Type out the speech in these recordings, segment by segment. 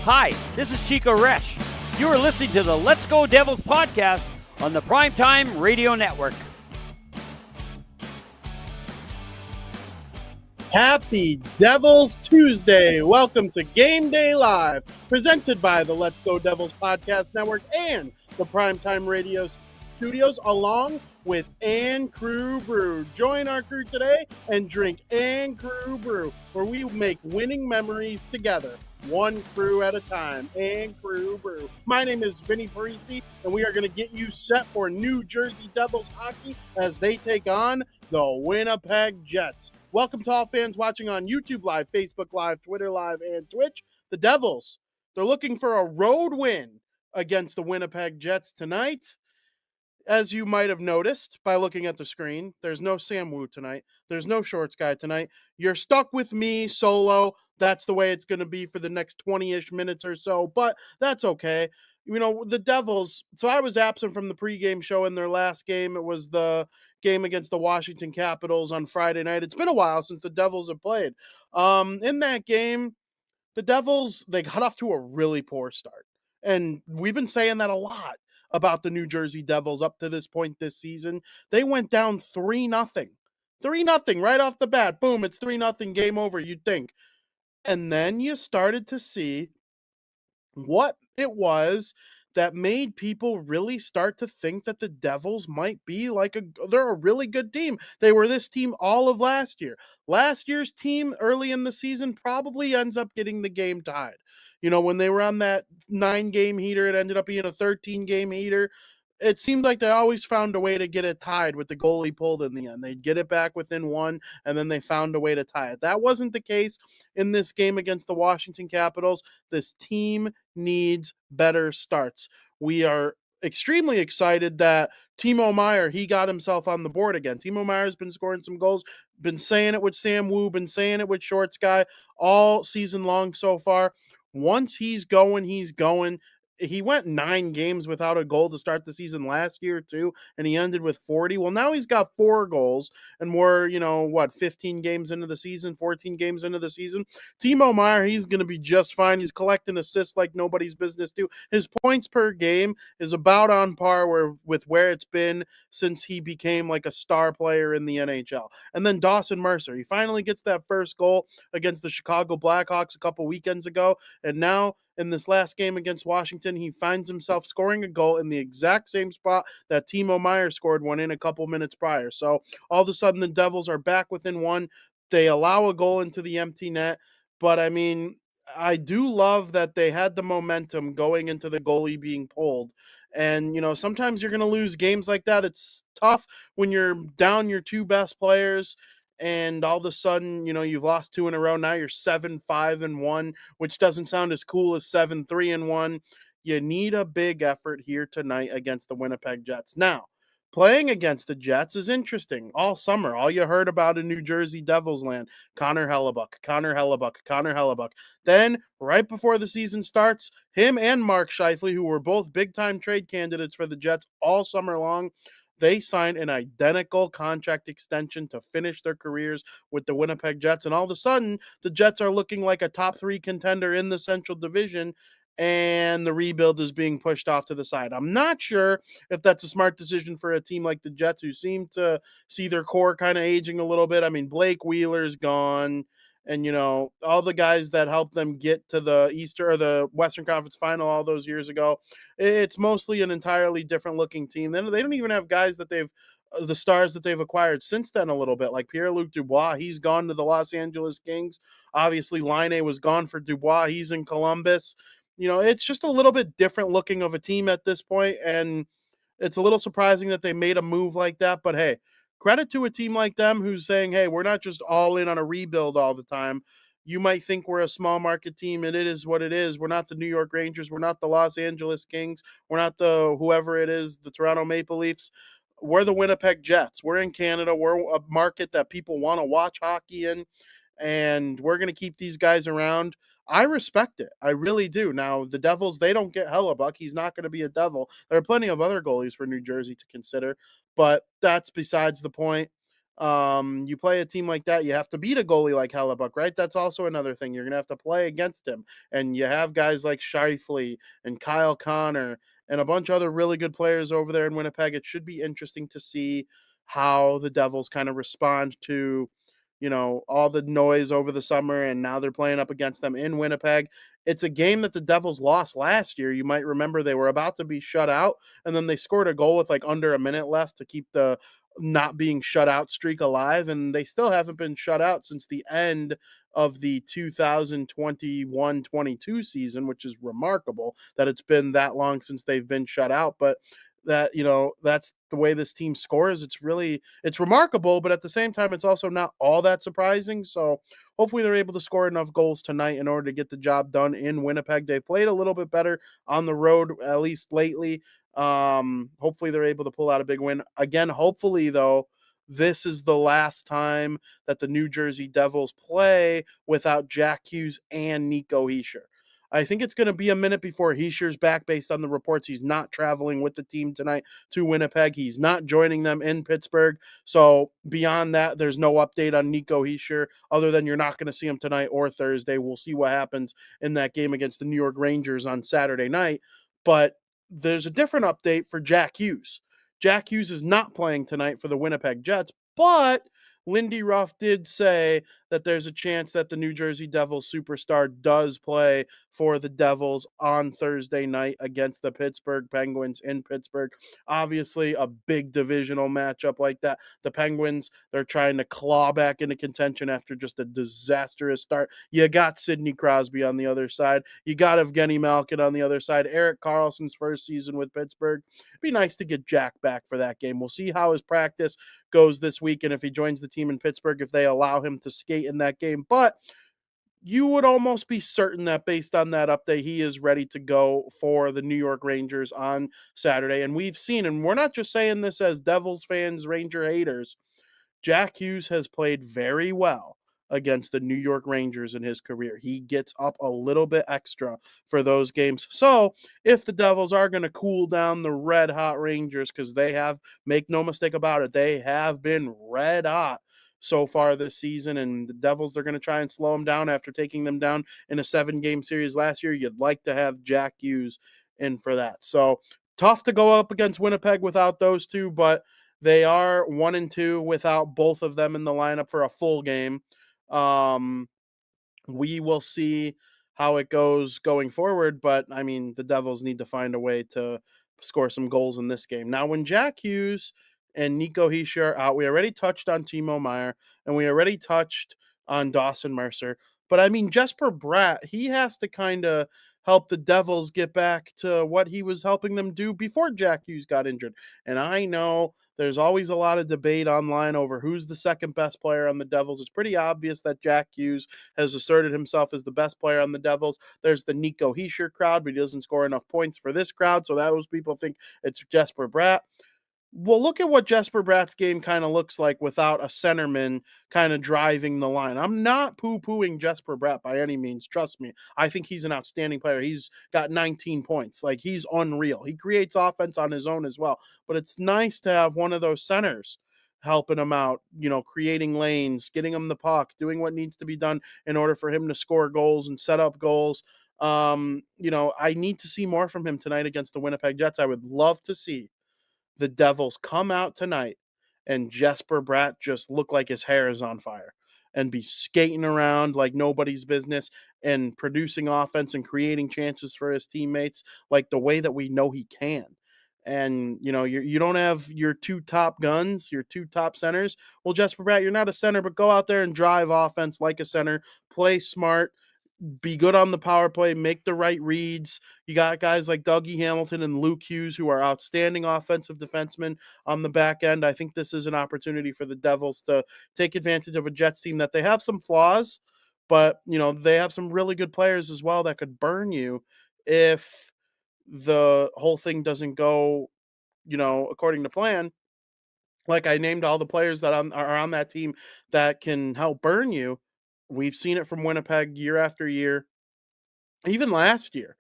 Hi, this is Chico Resch. You are listening to the Let's Go Devils podcast on the Primetime Radio Network. Happy Devils Tuesday. Welcome to Game Day Live, presented by the Let's Go Devils Podcast Network and the Primetime Radio Studios, along with Ann Crew Brew. Join our crew today and drink Ann Crew Brew, where we make winning memories together, one crew at a time. Ann Crew Brew. My name is Vinnie, Parise, and we are going to get you set for New Jersey Devils hockey as they take on the Winnipeg Jets. Welcome to all fans watching on YouTube Live, Facebook Live, Twitter Live, and Twitch. The Devils, they're looking for a road win against the Winnipeg Jets tonight. As you might have noticed by looking at the screen, there's no Sam Wu tonight. There's no Shorts Guy tonight. You're stuck with me solo. That's the way it's going to be for the next 20-ish minutes or so, but that's okay. You know, the Devils, so I was absent from the pregame show in their last game. It was the game against the Washington Capitals on Friday night. It's been a while since the Devils have played. In that game, the Devils, they got off to a really poor start. And we've been saying that a lot about the New Jersey Devils up to this point this season. They went down 3-0. 3-0 right off the bat. Boom, it's 3-0, game over, you'd think. And then you started to see what it was that made people really start to think that the Devils might be they're a really good team. They were this team all of last year. Last year's team early in the season probably ends up getting the game tied. You know, when they were on that 9-game heater, it ended up being a 13-game heater. It seemed like they always found a way to get it tied with the goalie pulled in the end. They'd get it back within one, and then they found a way to tie it. That wasn't the case in this game against the Washington Capitals. This team needs better starts. We are extremely excited that Timo Meier, he got himself on the board again. Timo Meier's been scoring some goals, been saying it with Sam Wu, been saying it with Shorts Guy all season long so far. Once he's going, he's going. He went 9 games without a goal to start the season last year too, and he ended with 40. Well, now he's got 4 goals, and we're, 15 games into the season, 14 games into the season. Timo Meier, he's going to be just fine. He's collecting assists like nobody's business do. His points per game is about on par with where it's been since he became like a star player in the NHL. And then Dawson Mercer, he finally gets that first goal against the Chicago Blackhawks a couple weekends ago, and now in this last game against Washington, he finds himself scoring a goal in the exact same spot that Timo Meier scored one in a couple minutes prior. So all of a sudden, the Devils are back within one. They allow a goal into the empty net. But, I mean, I do love that they had the momentum going into the goalie being pulled. And, sometimes you're going to lose games like that. It's tough when you're down your 2 best players and all of a sudden, you've lost 2 in a row. Now you're 7-5-1, which doesn't sound as cool as 7-3-1. You need a big effort here tonight against the Winnipeg Jets. Now, playing against the Jets is interesting. All summer, all you heard about in New Jersey Devils land, Connor Hellebuyck. Then, right before the season starts, him and Mark Scheifele, who were both big-time trade candidates for the Jets all summer long, they signed an identical contract extension to finish their careers with the Winnipeg Jets. And all of a sudden, the Jets are looking like a top 3 contender in the Central Division, and the rebuild is being pushed off to the side. I'm not sure if that's a smart decision for a team like the Jets, who seem to see their core kind of aging a little bit. I mean, Blake Wheeler's gone. And, all the guys that helped them get to the the Western Conference Final all those years ago, it's mostly an entirely different looking team. They don't even have guys that the stars that they've acquired since then a little bit, like Pierre-Luc Dubois. He's gone to the Los Angeles Kings. Obviously, Laine was gone for Dubois. He's in Columbus. It's just a little bit different looking of a team at this point, and it's a little surprising that they made a move like that. But hey, credit to a team like them who's saying, hey, we're not just all in on a rebuild all the time. You might think we're a small market team, and it is what it is. We're not the New York Rangers. We're not the Los Angeles Kings. We're not the whoever it is, the Toronto Maple Leafs. We're the Winnipeg Jets. We're in Canada. We're a market that people want to watch hockey in, and we're going to keep these guys around. I respect it. I really do. Now, the Devils, they don't get Hellebuyck. He's not going to be a Devil. There are plenty of other goalies for New Jersey to consider, but that's besides the point. You play a team like that, you have to beat a goalie like Hellebuck, right? That's also another thing. You're gonna have to play against him, and you have guys like Shifley and Kyle Connor and a bunch of other really good players over there in Winnipeg. It should be interesting to see how the Devils kind of respond to, all the noise over the summer, and now they're playing up against them in Winnipeg. It's a game that the Devils lost last year. You might remember they were about to be shut out, and then they scored a goal with like under a minute left to keep the not being shut out streak alive, and they still haven't been shut out since the end of the 2021-22 season, which is remarkable that it's been that long since they've been shut out. But that's the way this team scores. It's remarkable, but at the same time it's also not all that surprising. So hopefully they're able to score enough goals tonight in order to get the job done in Winnipeg. They've played a little bit better on the road, at least lately. Hopefully they're able to pull out a big win. Again, hopefully though, this is the last time that the New Jersey Devils play without Jack Hughes and Nico Hischier. I think it's going to be a minute before Hischier's back based on the reports. He's not traveling with the team tonight to Winnipeg. He's not joining them in Pittsburgh. So beyond that, there's no update on Nico Hischier other than you're not going to see him tonight or Thursday. We'll see what happens in that game against the New York Rangers on Saturday night. But there's a different update for Jack Hughes. Jack Hughes is not playing tonight for the Winnipeg Jets, but Lindy Ruff did say that there's a chance that the New Jersey Devils superstar does play for the Devils on Thursday night against the Pittsburgh Penguins in Pittsburgh. Obviously, a big divisional matchup like that. The Penguins, they're trying to claw back into contention after just a disastrous start. You got Sidney Crosby on the other side. You got Evgeny Malkin on the other side. Erik Karlsson's first season with Pittsburgh. It'd be nice to get Jack back for that game. We'll see how his practice goes this week and if he joins the team in Pittsburgh, if they allow him to skate in that game. But you would almost be certain that based on that update, he is ready to go for the New York Rangers on Saturday. And we've seen, and we're not just saying this as Devils fans, Ranger haters, Jack Hughes has played very well against the New York Rangers in his career. He gets up a little bit extra for those games. So if the Devils are going to cool down the red hot Rangers, because they have, make no mistake about it, they have been red hot so far this season, and the Devils are going to try and slow them down after taking them down in a 7-game series last year. You'd like to have Jack Hughes in for that. So tough to go up against Winnipeg without those two, but they are 1-2 without both of them in the lineup for a full game. We will see how it goes going forward, but I mean, the Devils need to find a way to score some goals in this game. Now, when Jack Hughes and Nico Hischier are out, we already touched on Timo Meier and we already touched on Dawson Mercer. But I mean, Jesper Bratt, he has to kind of help the Devils get back to what he was helping them do before Jack Hughes got injured. And I know there's always a lot of debate online over who's the second best player on the Devils. It's pretty obvious that Jack Hughes has asserted himself as the best player on the Devils. There's the Nico Hischier crowd, but he doesn't score enough points for this crowd, so those people think it's Jesper Bratt. Well, look at what Jesper Bratt's game kind of looks like without a centerman kind of driving the line. I'm not poo-pooing Jesper Bratt by any means. Trust me. I think he's an outstanding player. He's got 19 points. Like, he's unreal. He creates offense on his own as well. But it's nice to have one of those centers helping him out, creating lanes, getting him the puck, doing what needs to be done in order for him to score goals and set up goals. I need to see more from him tonight against the Winnipeg Jets. I would love to see the Devils come out tonight and Jesper Bratt just look like his hair is on fire and be skating around like nobody's business and producing offense and creating chances for his teammates like the way that we know he can. And you don't have your two top guns, your two top centers. Well, Jesper Bratt, you're not a center, but go out there and drive offense like a center, play smart, be good on the power play, make the right reads. You got guys like Dougie Hamilton and Luke Hughes who are outstanding offensive defensemen on the back end. I think this is an opportunity for the Devils to take advantage of a Jets team that they have some flaws, but they have some really good players as well that could burn you if the whole thing doesn't go, according to plan. Like, I named all the players that are on that team that can help burn you. We've seen it from Winnipeg year after year, even last year.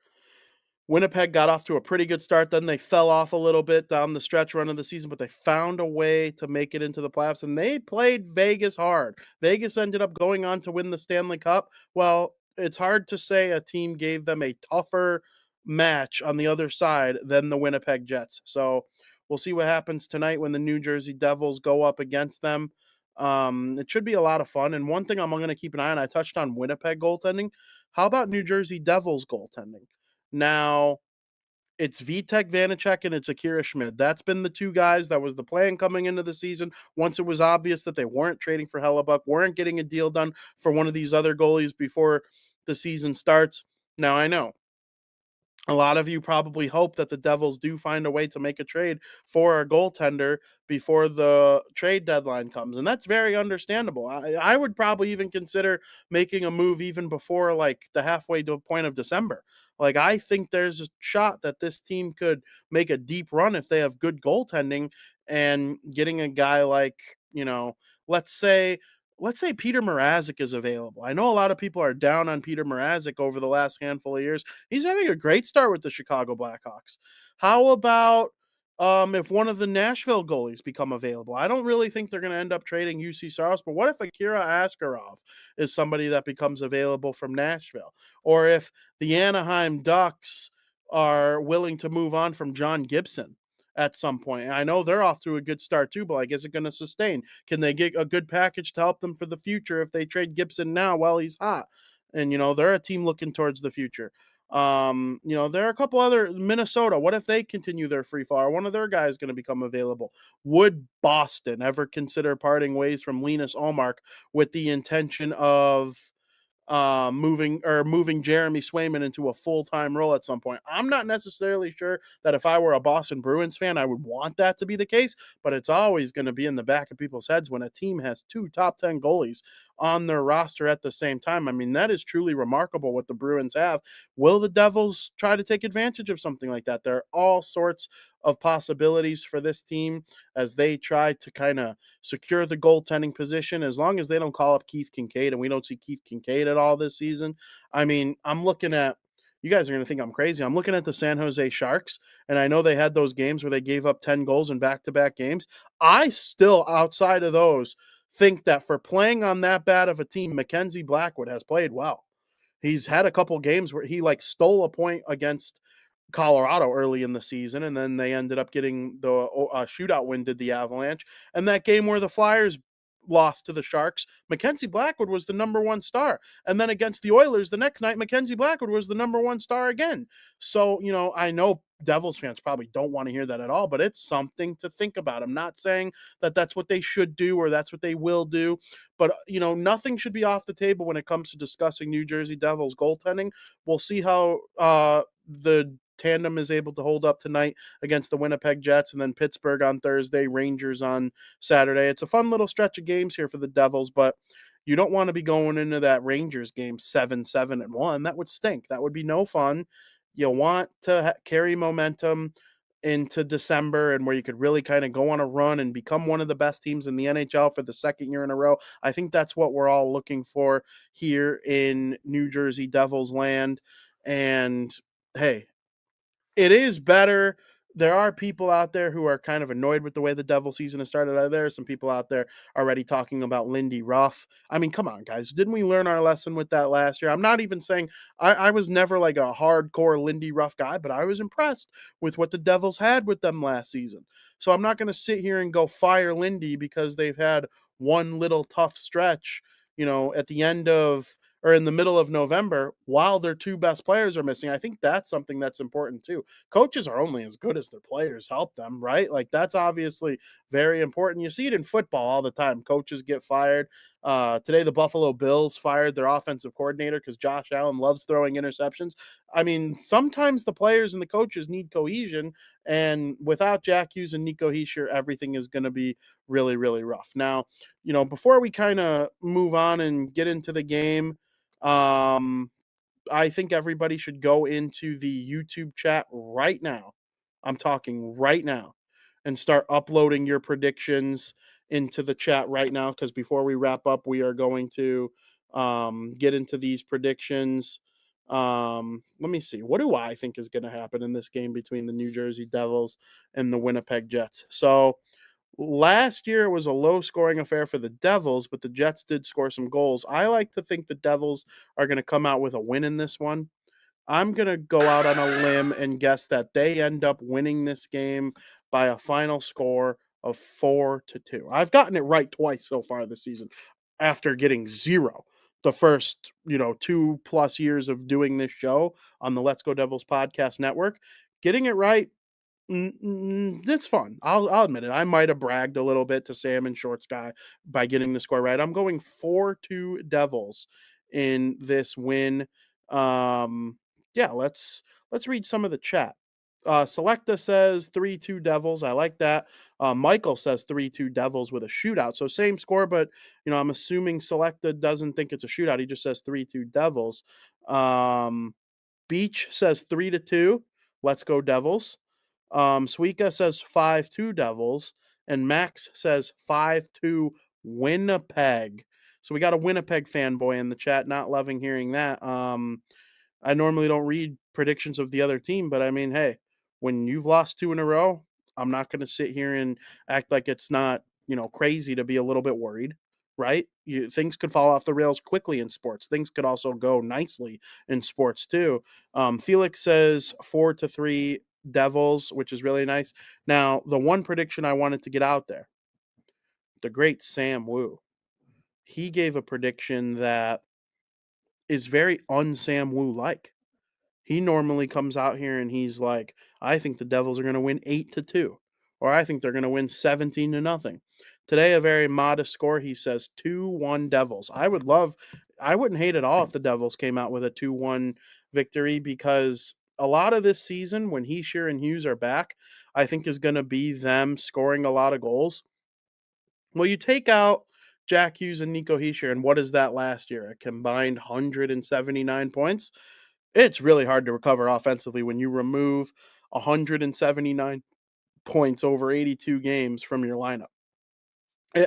Winnipeg got off to a pretty good start. Then they fell off a little bit down the stretch run of the season, but they found a way to make it into the playoffs, and they played Vegas hard. Vegas ended up going on to win the Stanley Cup. Well, it's hard to say a team gave them a tougher match on the other side than the Winnipeg Jets. So we'll see what happens tonight when the New Jersey Devils go up against them. It should be a lot of fun. And one thing I'm going to keep an eye on, I touched on Winnipeg goaltending. How about New Jersey Devils goaltending? Now, it's Vitek Vanacek and it's Akira Schmid. That's been the two guys. That was the plan coming into the season. Once it was obvious that they weren't trading for Hellebuck, weren't getting a deal done for one of these other goalies before the season starts. Now, I know a lot of you probably hope that the Devils do find a way to make a trade for a goaltender before the trade deadline comes. And that's very understandable. I would probably even consider making a move even before like the halfway to a point of December. Like, I think there's a shot that this team could make a deep run if they have good goaltending, and getting a guy like, let's say Peter Mrazek is available. I know a lot of people are down on Peter Mrazek over the last handful of years. He's having a great start with the Chicago Blackhawks. How about if one of the Nashville goalies become available? I don't really think they're going to end up trading UC Saros, but what if Akira Askarov is somebody that becomes available from Nashville? Or if the Anaheim Ducks are willing to move on from John Gibson at some point. I know they're off to a good start too, but like, is it going to sustain? Can they get a good package to help them for the future if they trade Gibson now while he's hot? And they're a team looking towards the future. There are a couple other Minnesota. What if they continue their free fall? Are one of their guys going to become available? Would Boston ever consider parting ways from Linus Ullmark with the intention of moving Jeremy Swayman into a full-time role at some point? I'm not necessarily sure that if I were a Boston Bruins fan, I would want that to be the case, but it's always going to be in the back of people's heads when a team has two top 10 goalies on their roster at the same time. I mean, that is truly remarkable what the Bruins have. Will the Devils try to take advantage of something like that? There are all sorts of possibilities for this team as they try to kind of secure the goaltending position, as long as they don't call up Keith Kincaid, and we don't see Keith Kincaid at all this season. I mean, I'm looking at, you guys are going to think I'm crazy. I'm looking at the San Jose Sharks, and I know they had those games where they gave up 10 goals in back-to-back games. I still, outside of those, think that for playing on that bad of a team, Mackenzie Blackwood has played well. He's had a couple games where he like stole a point against Colorado early in the season, and then they ended up getting the shootout win, did the Avalanche. And that game where the Flyers lost to the Sharks, Mackenzie Blackwood was the number one star. And then against the Oilers the next night, Mackenzie Blackwood was the number one star again. So, I know Devils fans probably don't want to hear that at all, but it's something to think about. I'm not saying that that's what they should do or that's what they will do, but, nothing should be off the table when it comes to discussing New Jersey Devils goaltending. We'll see how the tandem is able to hold up tonight against the Winnipeg Jets, and then Pittsburgh on Thursday, Rangers on Saturday. It's a fun little stretch of games here for the Devils, but you don't want to be going into that Rangers game 7-7-1. That would stink. That would be no fun. You want to carry momentum into December, and where you could really kind of go on a run and become one of the best teams in the NHL for the second year in a row. I think that's what we're all looking for here in New Jersey Devils land. And hey, it is better. There are people out there who are kind of annoyed with the way the Devil season has started. There are some people out there already talking about Lindy Ruff. I mean, come on, guys. Didn't we learn our lesson with that last year? I'm not even saying I was never like a hardcore Lindy Ruff guy, but I was impressed with what the Devils had with them last season. So I'm not going to sit here and go fire Lindy because they've had one little tough stretch, at the end of or in the middle of November while their two best players are missing. I think that's something that's important too. Coaches are only as good as their players help them, right? Like, that's obviously very important. You see it in football all the time. Coaches get fired. Today, the Buffalo Bills fired their offensive coordinator because Josh Allen loves throwing interceptions. I mean, sometimes the players and the coaches need cohesion, and without Jack Hughes and Nico Hischier, everything is going to be really, really rough. Now, before we kind of move on and get into the game, I think everybody should go into the YouTube chat right now. I'm talking right now, and start uploading your predictions into the chat right now, because before we wrap up, we are going to get into these predictions. Let me see. What do I think is going to happen in this game between the New Jersey Devils and the Winnipeg Jets? So last year it was a low scoring affair for the Devils, but the Jets did score some goals. I like to think the Devils are going to come out with a win in this one. I'm going to go out on a limb and guess that they end up winning this game by a final score of 4-2. I've gotten it right twice so far this season after getting 0 the first, 2+ years of doing this show on the Let's Go Devils podcast network. Getting it right, it's fun. I'll admit it. I might have bragged a little bit to Sam and Short Sky by getting the score right. I'm going 4-2 Devils in this win. Yeah, let's read some of the chat. Selecta says 3-2 Devils. I like that. Michael says 3-2 Devils with a shootout. So same score, but I'm assuming Selecta doesn't think it's a shootout. He just says 3-2 Devils. Beach says 3-2. Let's go Devils. Suika says 5-2 Devils, and Max says 5-2 Winnipeg. So we got a Winnipeg fanboy in the chat, not loving hearing that. I normally don't read predictions of the other team, but I mean, hey, when you've lost 2 in a row, I'm not going to sit here and act like it's not, crazy to be a little bit worried, right? Things could fall off the rails quickly in sports. Things could also go nicely in sports too. Felix says 4-3 Devils, which is really nice. Now, the one prediction I wanted to get out there, the great Sam Wu, he gave a prediction that is very un-Sam Wu like. He normally comes out here and he's like, I think the Devils are going to win 8-2, or I think they're going to win 17-0. Today, a very modest score. He says 2-1 Devils. I wouldn't hate at all if the Devils came out with a 2-1 victory, because a lot of this season, when Heischer and Hughes are back, I think is going to be them scoring a lot of goals. Well, you take out Jack Hughes and Nico Heischer, and what is that last year? A combined 179 points. It's really hard to recover offensively when you remove 179 points over 82 games from your lineup.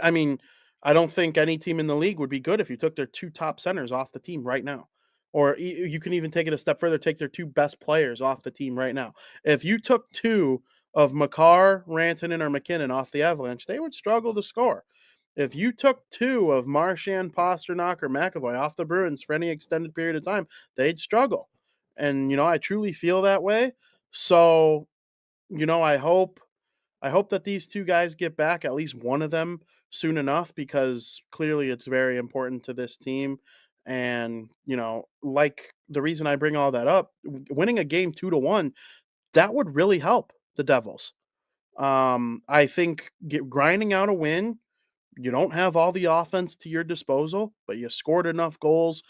I mean, I don't think any team in the league would be good if you took their 2 top centers off the team right now. Or you can even take it a step further, take their 2 best players off the team right now. If you took 2 of Makar, Rantanen, or McKinnon off the Avalanche, they would struggle to score. If you took 2 of Marchand, Pasternak, or McAvoy off the Bruins for any extended period of time, they'd struggle. And, I truly feel that way. So, I hope that these 2 guys get back, at least one of them, soon enough, because clearly it's very important to this team. And, like the reason I bring all that up, winning a game 2-1, that would really help the Devils. I think grinding out a win, you don't have all the offense to your disposal, but you scored enough goals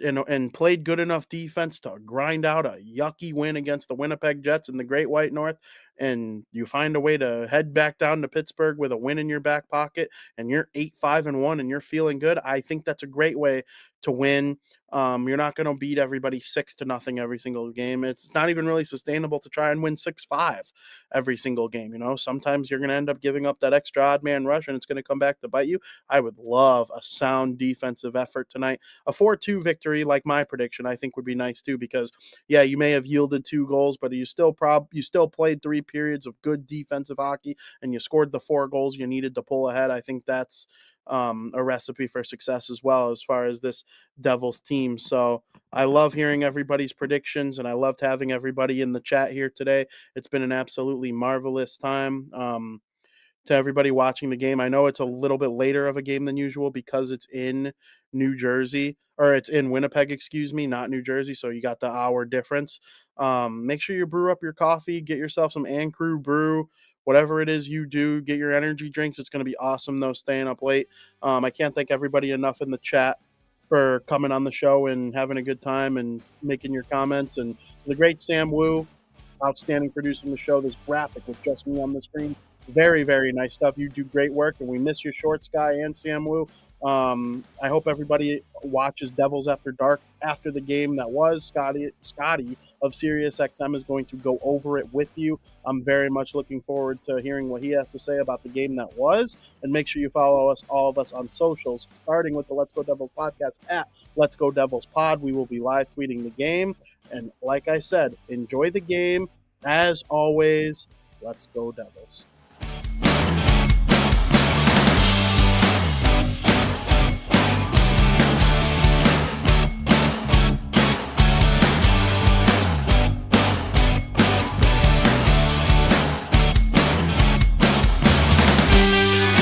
and played good enough defense to grind out a yucky win against the Winnipeg Jets in the Great White North, and you find a way to head back down to Pittsburgh with a win in your back pocket, and you're 8-5-1 and you're feeling good. I think that's a great way to win. You're not going to beat everybody 6-0 every single game. It's not even really sustainable to try and win 6-5 every single game. Sometimes you're going to end up giving up that extra odd man rush and it's going to come back to bite you. I would love a sound defensive effort tonight. A 4-2 victory, like my prediction, I think would be nice too, because yeah, you may have yielded 2 goals, but you still played 3 periods of good defensive hockey and you scored the 4 goals you needed to pull ahead. I think that's a recipe for success as well, as far as this Devils team. So I love hearing everybody's predictions, and I loved having everybody in the chat here today. It's been an absolutely marvelous time. To everybody watching the game, I know it's a little bit later of a game than usual because it's in New Jersey, or it's in Winnipeg, excuse me, not New Jersey. So you got the hour difference. Make sure you brew up your coffee, get yourself some Ann Crew brew, whatever it is you do, get your energy drinks. It's going to be awesome though, staying up late. I can't thank everybody enough in the chat for coming on the show and having a good time and making your comments. And the great Sam Wu, outstanding producing the show. This graphic with just me on the screen. Very, very nice stuff. You do great work, and we miss your Short Sky and Sam Wu. I hope everybody watches Devils After Dark after the game that was. Scotty of SiriusXM is going to go over it with you. I'm very much looking forward to hearing what he has to say about the game that was. And make sure you follow us, all of us, on socials, starting with the Let's Go Devils podcast at Let's Go Devils Pod. We will be live tweeting the game. And like I said, enjoy the game. As always, let's go Devils.